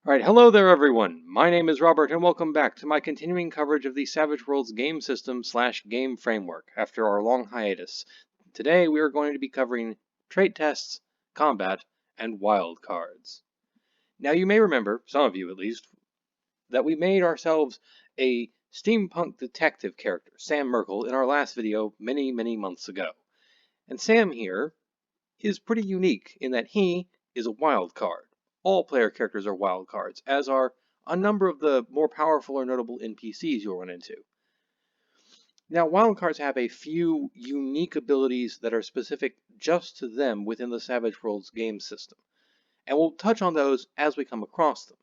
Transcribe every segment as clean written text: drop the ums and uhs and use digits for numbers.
Alright, hello there everyone! My name is Robert and welcome back to my continuing coverage of the Savage Worlds game system / game framework after our long hiatus. Today we are going to be covering trait tests, combat, and wild cards. Now you may remember, some of you at least, that we made ourselves a steampunk detective character, Sam Merkel, in our last video many months ago. And Sam here is pretty unique in that he is a wild card. All player characters are wild cards, as are a number of the more powerful or notable NPCs you'll run into. Now, wild cards have a few unique abilities that are specific just to them within the Savage Worlds game system, and we'll touch on those as we come across them.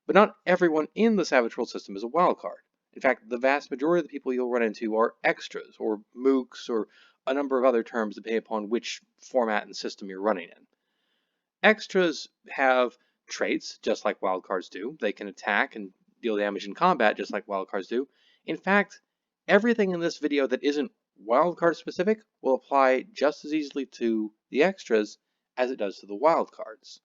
But not everyone in the Savage Worlds system is a wild card. In fact, the vast majority of the people you'll run into are extras, or mooks, or a number of other terms depending upon which format and system you're running in. Extras have traits, just like wildcards do. They can attack and deal damage in combat, just like wildcards do. In fact, everything in this video that isn't wildcard specific will apply just as easily to the extras as it does to the wildcards.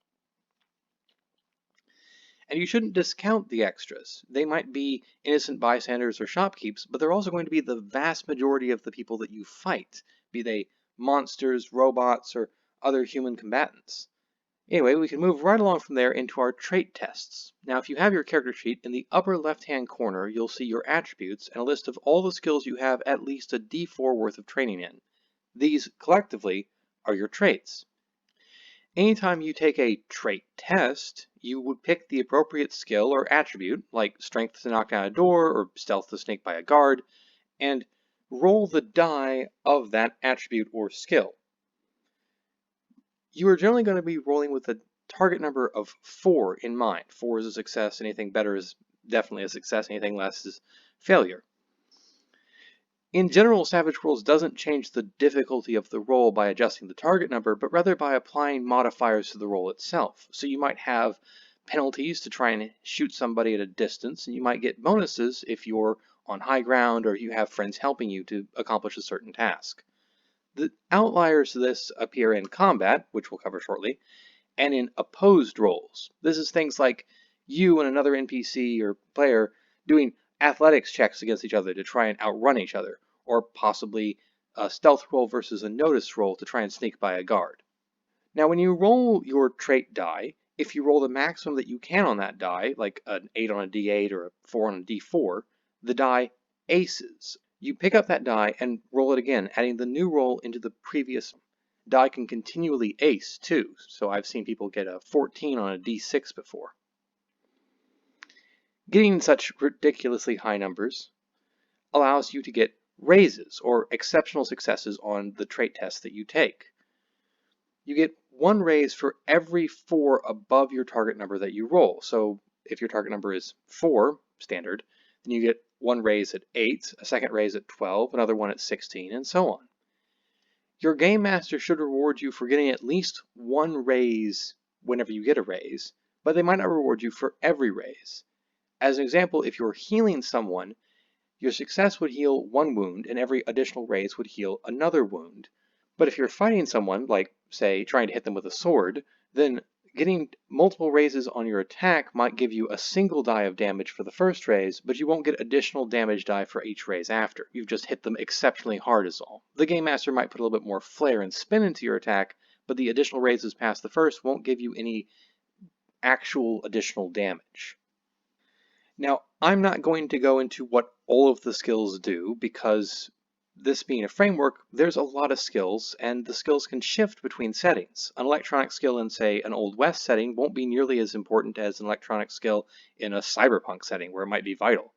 And you shouldn't discount the extras. They might be innocent bystanders or shopkeepers, but they're also going to be the vast majority of the people that you fight, be they monsters, robots, or other human combatants. Anyway, we can move right along from there into our trait tests. Now, if you have your character sheet, in the upper left-hand corner, you'll see your attributes and a list of all the skills you have at least a D4 worth of training in. These, collectively, are your traits. Anytime you take a trait test, you would pick the appropriate skill or attribute, like strength to knock down a door or stealth to sneak by a guard, and roll the die of that attribute or skill. You are generally going to be rolling with a target number of 4 in mind. 4 is a success, anything better is definitely a success, anything less is failure. In general, Savage Worlds doesn't change the difficulty of the roll by adjusting the target number, but rather by applying modifiers to the roll itself. So you might have penalties to try and shoot somebody at a distance, and you might get bonuses if you're on high ground or you have friends helping you to accomplish a certain task. The outliers to this appear in combat, which we'll cover shortly, and in opposed rolls. This is things like you and another NPC or player doing athletics checks against each other to try and outrun each other, or possibly a stealth roll versus a notice roll to try and sneak by a guard. Now, when you roll your trait die, if you roll the maximum that you can on that die, like an 8 on a D8 or a 4 on a D4, the die aces. You pick up that die and roll it again, adding the new roll into the previous. Die can continually ace too, so I've seen people get a 14 on a D6 before. Getting such ridiculously high numbers allows you to get raises or exceptional successes on the trait test that you take. You get 1 raise for every 4 above your target number that you roll. So if your target number is 4, standard, then you get 1 raise at 8, a second raise at 12, another one at 16, and so on. Your Game Master should reward you for getting at least 1 raise whenever you get a raise, but they might not reward you for every raise. As an example, if you're healing someone, your success would heal 1 wound, and every additional raise would heal another wound. But if you're fighting someone, like, say, trying to hit them with a sword, then getting multiple raises on your attack might give you a single die of damage for the first raise, but you won't get additional damage die for each raise after. You've just hit them exceptionally hard is all. The Game Master might put a little bit more flair and spin into your attack, but the additional raises past the first won't give you any actual additional damage. Now, I'm not going to go into what all of the skills do, because this being a framework, there's a lot of skills, and the skills can shift between settings. An electronic skill in, say, an Old West setting won't be nearly as important as an electronic skill in a cyberpunk setting, where it might be vital.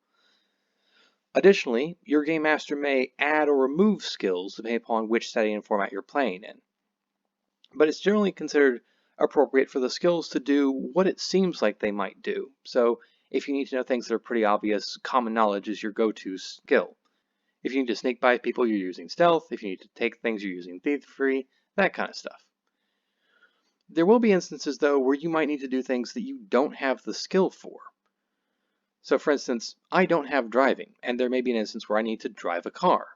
Additionally, your Game Master may add or remove skills depending upon which setting and format you're playing in. But it's generally considered appropriate for the skills to do what it seems like they might do. So if you need to know things that are pretty obvious, common knowledge is your go-to skill. If you need to sneak by people, you're using stealth. If you need to take things, you're using thievery, that kind of stuff. There will be instances, though, where you might need to do things that you don't have the skill for. So, for instance, I don't have driving, and there may be an instance where I need to drive a car.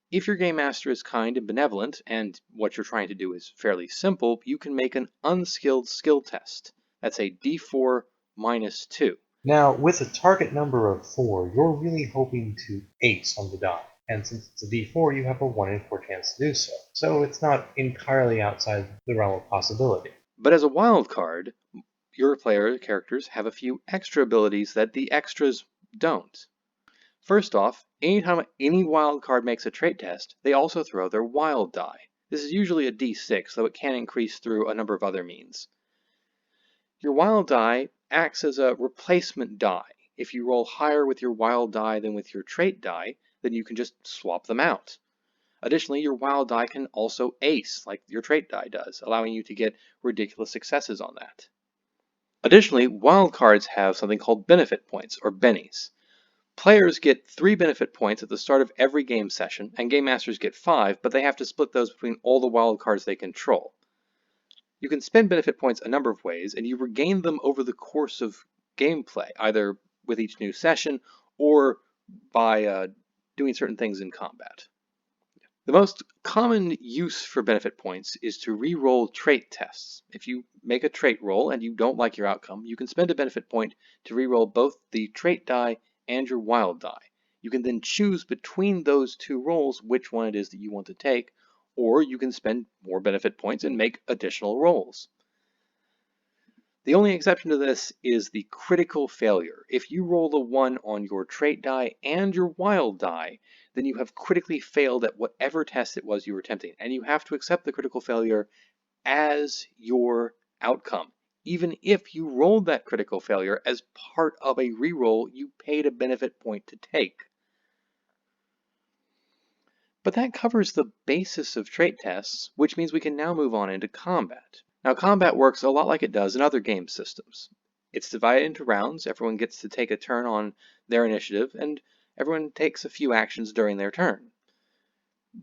If your Game Master is kind and benevolent, and what you're trying to do is fairly simple, you can make an unskilled skill test. That's a D4 -2. Now, with a target number of 4, you're really hoping to ace on the die. And since it's a d4, you have a 1 in 4 chance to do so. So it's not entirely outside the realm of possibility. But as a wild card, your player characters have a few extra abilities that the extras don't. First off, anytime any wild card makes a trait test, they also throw their wild die. This is usually a d6, though it can increase through a number of other means. Your wild die acts as a replacement die. If you roll higher with your wild die than with your trait die, then you can just swap them out. Additionally, your wild die can also ace, like your trait die does, allowing you to get ridiculous successes on that. Additionally, wild cards have something called benefit points, or bennies. Players get 3 benefit points at the start of every game session, and game masters get 5, but they have to split those between all the wild cards they control. You can spend benefit points a number of ways, and you regain them over the course of gameplay, either with each new session or by doing certain things in combat. The most common use for benefit points is to re-roll trait tests. If you make a trait roll and you don't like your outcome, you can spend a benefit point to re-roll both the trait die and your wild die. You can then choose between those two rolls which one it is that you want to take, or you can spend more benefit points and make additional rolls. The only exception to this is the critical failure. If you roll a 1 on your trait die and your wild die, then you have critically failed at whatever test it was you were attempting, and you have to accept the critical failure as your outcome. Even if you rolled that critical failure as part of a reroll you paid a benefit point to take. But that covers the basis of trait tests, which means we can now move on into combat. Now, combat works a lot like it does in other game systems. It's divided into rounds, everyone gets to take a turn on their initiative, and everyone takes a few actions during their turn.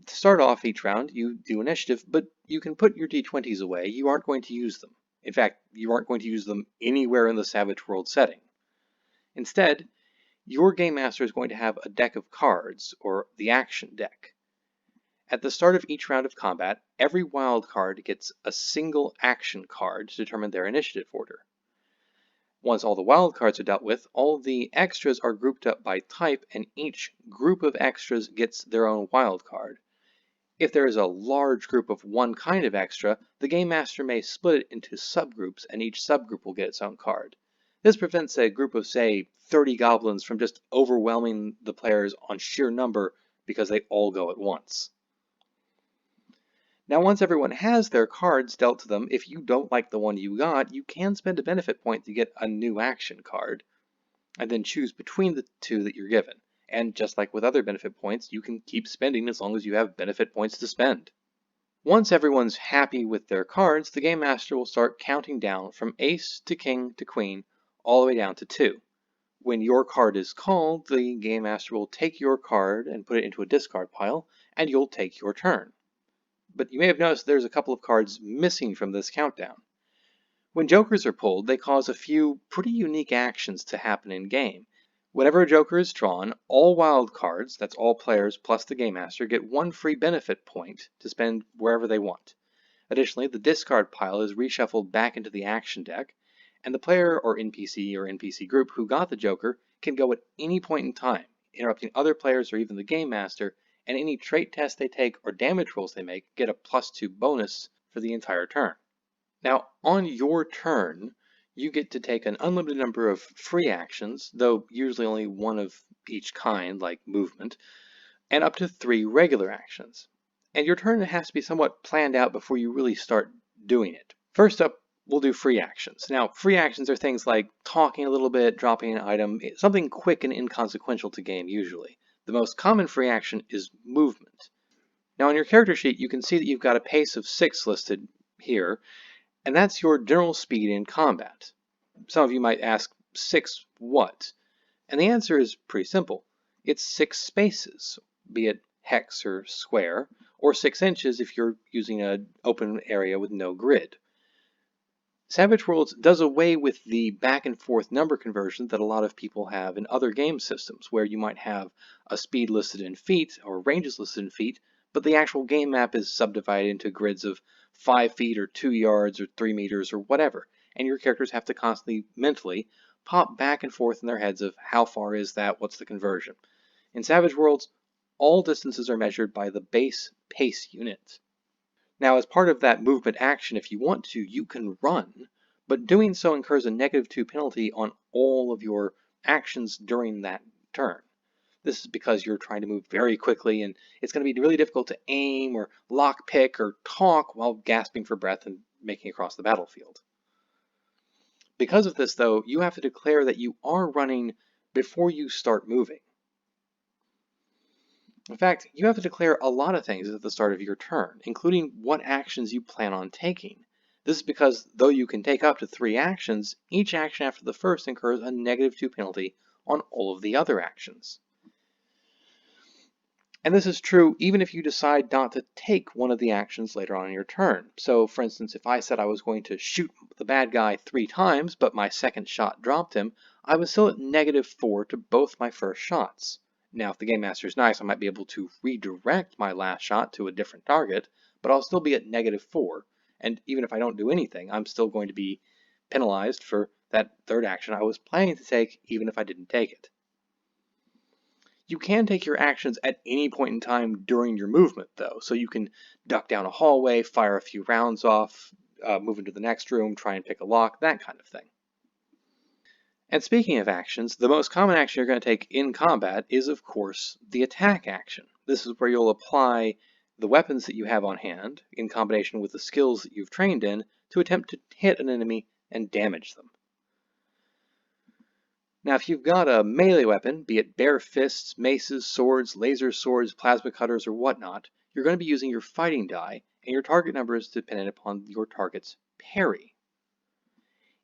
To start off each round, you do initiative, but you can put your d20s away, you aren't going to use them. In fact, you aren't going to use them anywhere in the Savage World setting. Instead, your Game Master is going to have a deck of cards, or the action deck. At the start of each round of combat, every wild card gets a single action card to determine their initiative order. Once all the wild cards are dealt with, all the extras are grouped up by type, and each group of extras gets their own wild card. If there is a large group of one kind of extra, the Game Master may split it into subgroups, and each subgroup will get its own card. This prevents a group of, say, 30 goblins from just overwhelming the players on sheer number because they all go at once. Now, once everyone has their cards dealt to them, if you don't like the one you got, you can spend a benefit point to get a new action card, and then choose between the two that you're given. And just like with other benefit points, you can keep spending as long as you have benefit points to spend. Once everyone's happy with their cards, the Game Master will start counting down from ace to king to queen, all the way down to 2. When your card is called, the Game Master will take your card and put it into a discard pile, and you'll take your turn. But you may have noticed there's a couple of cards missing from this countdown. When jokers are pulled, they cause a few pretty unique actions to happen in game. Whenever a joker is drawn, all wild cards, that's all players plus the Game Master, get 1 free benefit point to spend wherever they want. Additionally, the discard pile is reshuffled back into the action deck, and the player or NPC group who got the joker can go at any point in time, interrupting other players or even the Game Master, and any trait test they take or damage rolls they make get a +2 bonus for the entire turn. Now, on your turn, you get to take an unlimited number of free actions, though usually only one of each kind, like movement, and up to 3 regular actions. And your turn has to be somewhat planned out before you really start doing it. First up, we'll do free actions. Now, free actions are things like talking a little bit, dropping an item, something quick and inconsequential to game usually. The most common free action is movement. Now on your character sheet, you can see that you've got a pace of 6 listed here, and that's your general speed in combat. Some of you might ask, 6 what? And the answer is pretty simple. It's 6 spaces, be it hex or square, or 6 inches if you're using an open area with no grid. Savage Worlds does away with the back and forth number conversion that a lot of people have in other game systems, where you might have a speed listed in feet or ranges listed in feet, but the actual game map is subdivided into grids of 5 feet or 2 yards or 3 meters or whatever, and your characters have to constantly mentally pop back and forth in their heads of how far is that, what's the conversion. In Savage Worlds, all distances are measured by the base pace unit. Now, as part of that movement action, if you want to, you can run, but doing so incurs a -2 penalty on all of your actions during that turn. This is because you're trying to move very quickly, and it's going to be really difficult to aim or lockpick or talk while gasping for breath and making across the battlefield. Because of this, though, you have to declare that you are running before you start moving. In fact, you have to declare a lot of things at the start of your turn, including what actions you plan on taking. This is because, though you can take up to 3 actions, each action after the first incurs a -2 penalty on all of the other actions. And this is true even if you decide not to take one of the actions later on in your turn. So, for instance, if I said I was going to shoot the bad guy 3 times, but my second shot dropped him, I was still at -4 to both my first shots. Now, if the Game Master is nice, I might be able to redirect my last shot to a different target, but I'll still be at -4. And even if I don't do anything, I'm still going to be penalized for that third action I was planning to take, even if I didn't take it. You can take your actions at any point in time during your movement, though, so you can duck down a hallway, fire a few rounds off, move into the next room, try and pick a lock, that kind of thing. And speaking of actions, the most common action you're going to take in combat is, of course, the attack action. This is where you'll apply the weapons that you have on hand, in combination with the skills that you've trained in, to attempt to hit an enemy and damage them. Now, if you've got a melee weapon, be it bare fists, maces, swords, laser swords, plasma cutters, or whatnot, you're going to be using your fighting die, and your target number is dependent upon your target's parry.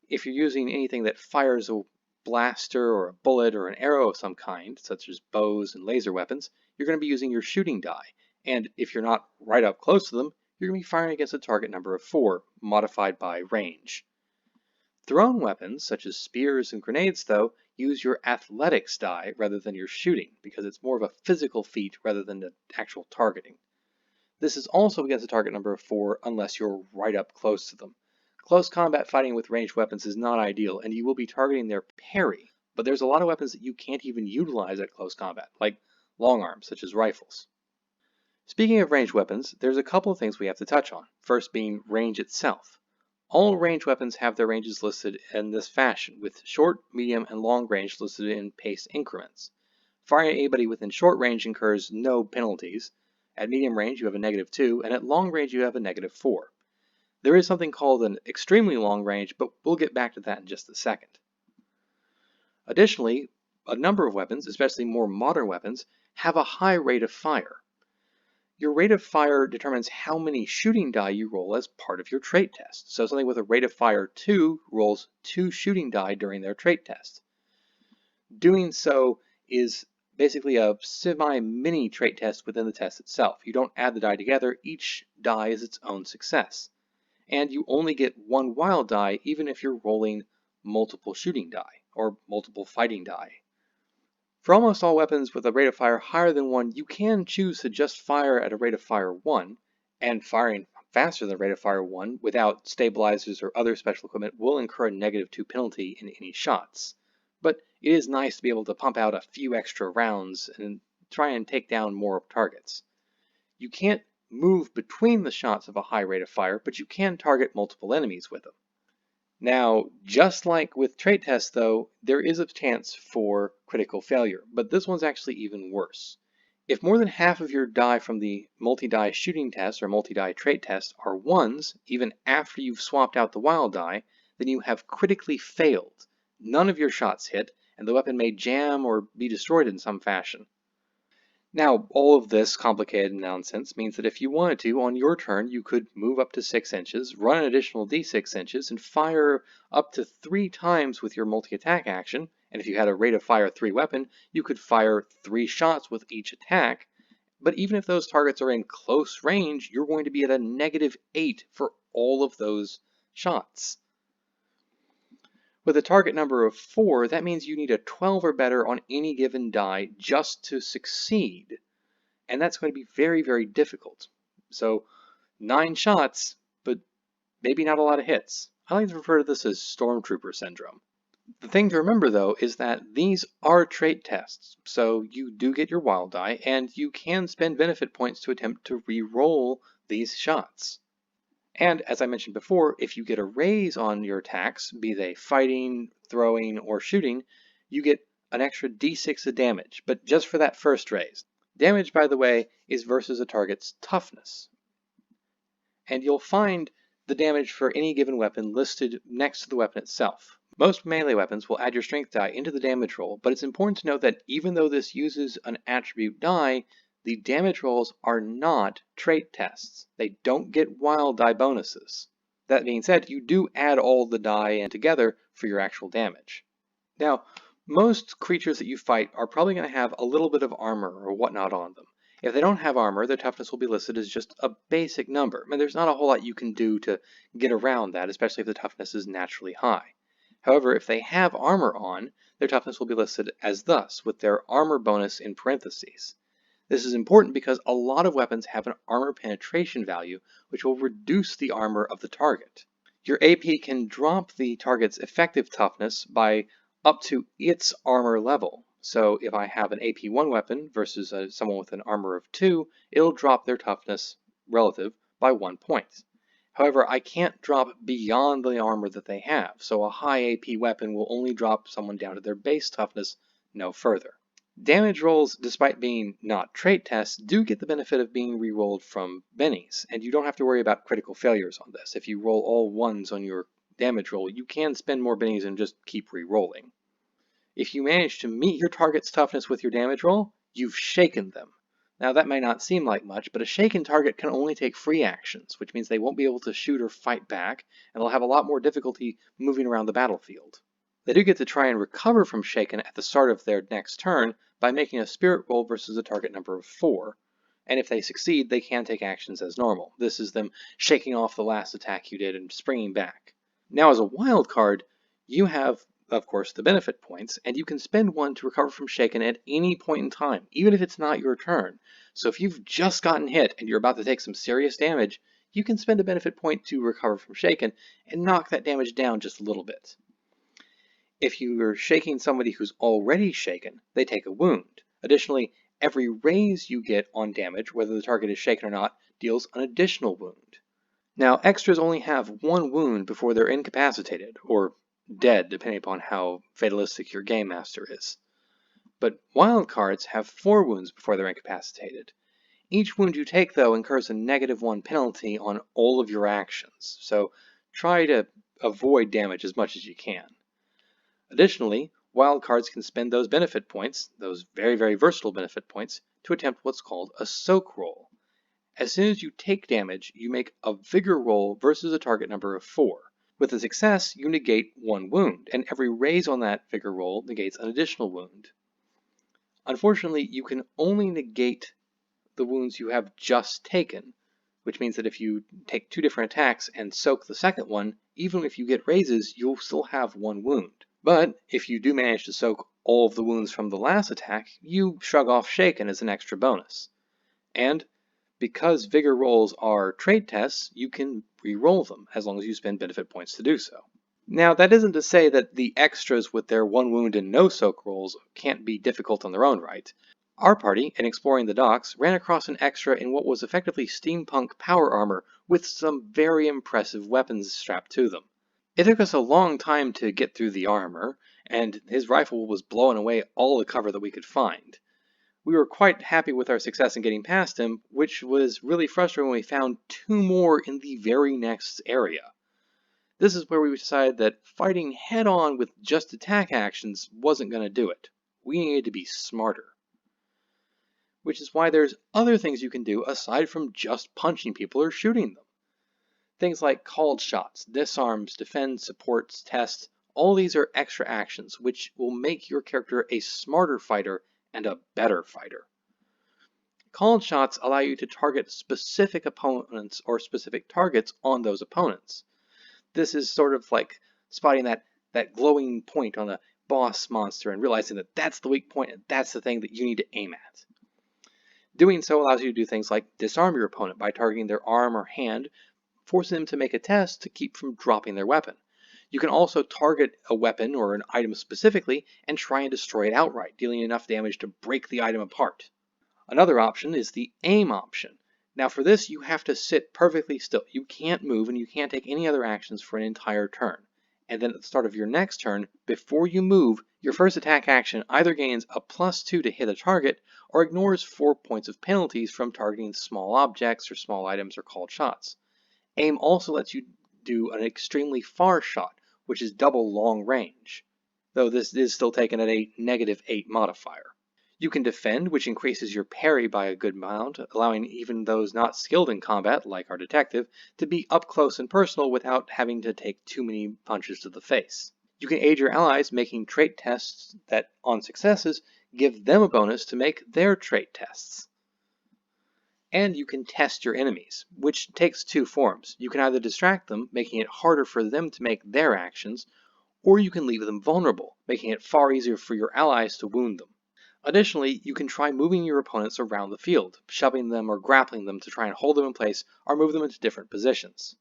If you're using anything that fires a blaster or a bullet or an arrow of some kind, such as bows and laser weapons, you're going to be using your shooting die. And if you're not right up close to them, you're going to be firing against a target number of 4, modified by range. Thrown weapons, such as spears and grenades, though, use your athletics die rather than your shooting, because it's more of a physical feat rather than the actual targeting. This is also against a target number of 4 unless you're right up close to them. Close combat fighting with ranged weapons is not ideal, and you will be targeting their parry, but there's a lot of weapons that you can't even utilize at close combat, like long arms, such as rifles. Speaking of ranged weapons, there's a couple of things we have to touch on, first being range itself. All ranged weapons have their ranges listed in this fashion, with short, medium, and long range listed in pace increments. Firing at anybody within short range incurs no penalties. At medium range you have a -2, and at long range you have a -4. There is something called an extremely long range, but we'll get back to that in just a second. Additionally, a number of weapons, especially more modern weapons, have a high rate of fire. Your rate of fire determines how many shooting die you roll as part of your trait test. So something with a rate of fire 2 rolls 2 shooting die during their trait test. Doing so is basically a semi-mini trait test within the test itself. You don't add the die together, each die is its own success. And you only get 1 wild die even if you're rolling multiple shooting die, or multiple fighting die. For almost all weapons with a rate of fire higher than 1, you can choose to just fire at a rate of fire 1, and firing faster than a rate of fire 1 without stabilizers or other special equipment will incur a -2 penalty in any shots. But it is nice to be able to pump out a few extra rounds and try and take down more targets. You can't move between the shots of a high rate of fire, but you can target multiple enemies with them. Now, just like with trait tests though, there is a chance for critical failure, but this one's actually even worse. If more than half of your die from the multi-die shooting test or multi-die trait test are 1s, even after you've swapped out the wild die, then you have critically failed. None of your shots hit, and the weapon may jam or be destroyed in some fashion. Now, all of this complicated nonsense means that if you wanted to, on your turn, you could move up to 6 inches, run an additional d6 inches, and fire up to 3 times with your multi-attack action, and if you had a rate of fire 3 weapon, you could fire 3 shots with each attack, but even if those targets are in close range, you're going to be at a -8 for all of those shots. With a target number of 4, that means you need a 12 or better on any given die just to succeed. And that's going to be very, very difficult. So 9 shots, but maybe not a lot of hits. I like to refer to this as Stormtrooper syndrome. The thing to remember though is that these are trait tests, so you do get your wild die, and you can spend benefit points to attempt to re-roll these shots. And as I mentioned before, if you get a raise on your attacks, be they fighting, throwing, or shooting, you get an extra d6 of damage, but just for that first raise. Damage, by the way, is versus a target's toughness. And you'll find the damage for any given weapon listed next to the weapon itself. Most melee weapons will add your strength die into the damage roll, but it's important to note that even though this uses an attribute die, the damage rolls are not trait tests. They don't get wild die bonuses. That being said, you do add all the die in together for your actual damage. Now, most creatures that you fight are probably going to have a little bit of armor or whatnot on them. If they don't have armor, their toughness will be listed as just a basic number. I mean, there's not a whole lot you can do to get around that, especially if the toughness is naturally high. However, if they have armor on, their toughness will be listed as thus, with their armor bonus in parentheses. This is important because a lot of weapons have an armor penetration value, which will reduce the armor of the target. Your AP can drop the target's effective toughness by up to its armor level. So if I have an AP 1 weapon versus someone with an armor of 2, it'll drop their toughness relative by 1 point. However, I can't drop beyond the armor that they have, so a high AP weapon will only drop someone down to their base toughness, no further. Damage rolls, despite being not trait tests, do get the benefit of being re-rolled from bennies, and you don't have to worry about critical failures on this. If you roll all ones on your damage roll, you can spend more bennies and just keep re-rolling. If you manage to meet your target's toughness with your damage roll, you've shaken them. Now that may not seem like much, but a shaken target can only take free actions, which means they won't be able to shoot or fight back, and they'll have a lot more difficulty moving around the battlefield. They do get to try and recover from shaken at the start of their next turn by making a spirit roll versus a target number of 4. And if they succeed, they can take actions as normal. This is them shaking off the last attack you did and springing back. Now as a wild card, you have, of course, the benefit points, and you can spend one to recover from shaken at any point in time, even if it's not your turn. So if you've just gotten hit and you're about to take some serious damage, you can spend a benefit point to recover from shaken and knock that damage down just a little bit. If you are shaking somebody who's already shaken, they take a wound. Additionally, every raise you get on damage, whether the target is shaken or not, deals an additional wound. Now, extras only have 1 wound before they're incapacitated, or dead, depending upon how fatalistic your game master is. But wild cards have 4 wounds before they're incapacitated. Each wound you take, though, incurs a -1 penalty on all of your actions, so try to avoid damage as much as you can. Additionally, wild cards can spend those benefit points, those very, very versatile benefit points, to attempt what's called a soak roll. As soon as you take damage, you make a vigor roll versus a target number of 4. With a success, you negate 1 wound, and every raise on that vigor roll negates an additional wound. Unfortunately, you can only negate the wounds you have just taken, which means that if you take 2 different attacks and soak the second one, even if you get raises, you'll still have 1 wound. But if you do manage to soak all of the wounds from the last attack, you shrug off shaken as an extra bonus. And because vigor rolls are trait tests, you can re-roll them as long as you spend benefit points to do so. Now, that isn't to say that the extras with their 1 wound and no soak rolls can't be difficult on their own right. Our party, in exploring the docks, ran across an extra in what was effectively steampunk power armor with some very impressive weapons strapped to them. It took us a long time to get through the armor, and his rifle was blowing away all the cover that we could find. We were quite happy with our success in getting past him, which was really frustrating when we found 2 more in the very next area. This is where we decided that fighting head-on with just attack actions wasn't going to do it. We needed to be smarter. Which is why there's other things you can do aside from just punching people or shooting them. Things like called shots, disarms, defend, supports, test, all these are extra actions which will make your character a smarter fighter and a better fighter. Called shots allow you to target specific opponents or specific targets on those opponents. This is sort of like spotting that glowing point on a boss monster and realizing that that's the weak point and that's the thing that you need to aim at. Doing so allows you to do things like disarm your opponent by targeting their arm or hand, forcing them to make a test to keep from dropping their weapon. You can also target a weapon or an item specifically and try and destroy it outright, dealing enough damage to break the item apart. Another option is the aim option. Now for this, you have to sit perfectly still. You can't move and you can't take any other actions for an entire turn. And then at the start of your next turn, before you move, your first attack action either gains a +2 to hit a target or ignores 4 points of penalties from targeting small objects or small items or called shots. Aim also lets you do an extremely far shot, which is double long range, though this is still taken at a -8 modifier. You can defend, which increases your parry by a good amount, allowing even those not skilled in combat, like our detective, to be up close and personal without having to take too many punches to the face. You can aid your allies making trait tests that, on successes, give them a bonus to make their trait tests. And you can test your enemies, which takes two forms. You can either distract them, making it harder for them to make their actions, or you can leave them vulnerable, making it far easier for your allies to wound them. Additionally, you can try moving your opponents around the field, shoving them or grappling them to try and hold them in place or move them into different positions.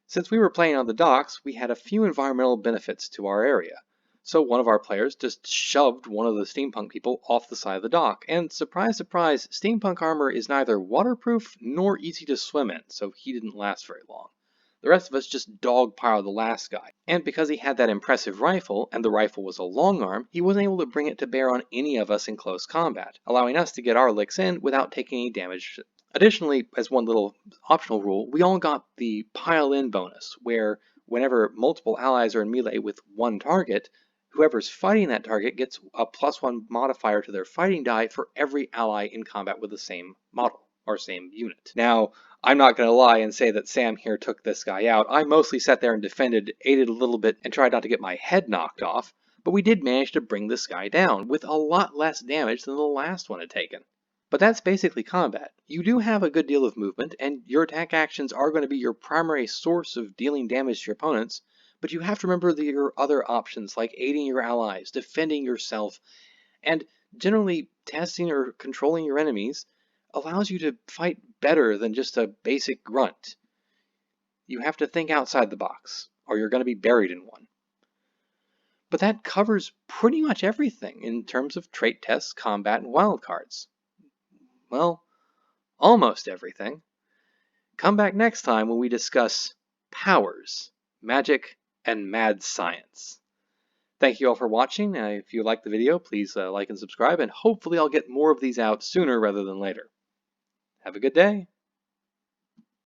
Since we were playing on the docks, we had a few environmental benefits to our area. So one of our players just shoved one of the steampunk people off the side of the dock, and surprise, surprise, steampunk armor is neither waterproof nor easy to swim in, so he didn't last very long. The rest of us just dogpiled the last guy, and because he had that impressive rifle, and the rifle was a long arm, he wasn't able to bring it to bear on any of us in close combat, allowing us to get our licks in without taking any damage. Additionally, as one little optional rule, we all got the pile-in bonus, where whenever multiple allies are in melee with one target, whoever's fighting that target gets a +1 modifier to their fighting die for every ally in combat with the same model, or same unit. Now, I'm not going to lie and say that Sam here took this guy out. I mostly sat there and defended, aided a little bit, and tried not to get my head knocked off, but we did manage to bring this guy down, with a lot less damage than the last one had taken. But that's basically combat. You do have a good deal of movement, and your attack actions are going to be your primary source of dealing damage to your opponents, but you have to remember your other options like aiding your allies, defending yourself, and generally testing or controlling your enemies allows you to fight better than just a basic grunt. You have to think outside the box, or you're going to be buried in one. But that covers pretty much everything in terms of trait tests, combat, and wildcards. Well, almost everything. Come back next time when we discuss powers, magic, and mad science. Thank you all for watching. If you liked the video, please like and subscribe, and hopefully I'll get more of these out sooner rather than later. Have a good day.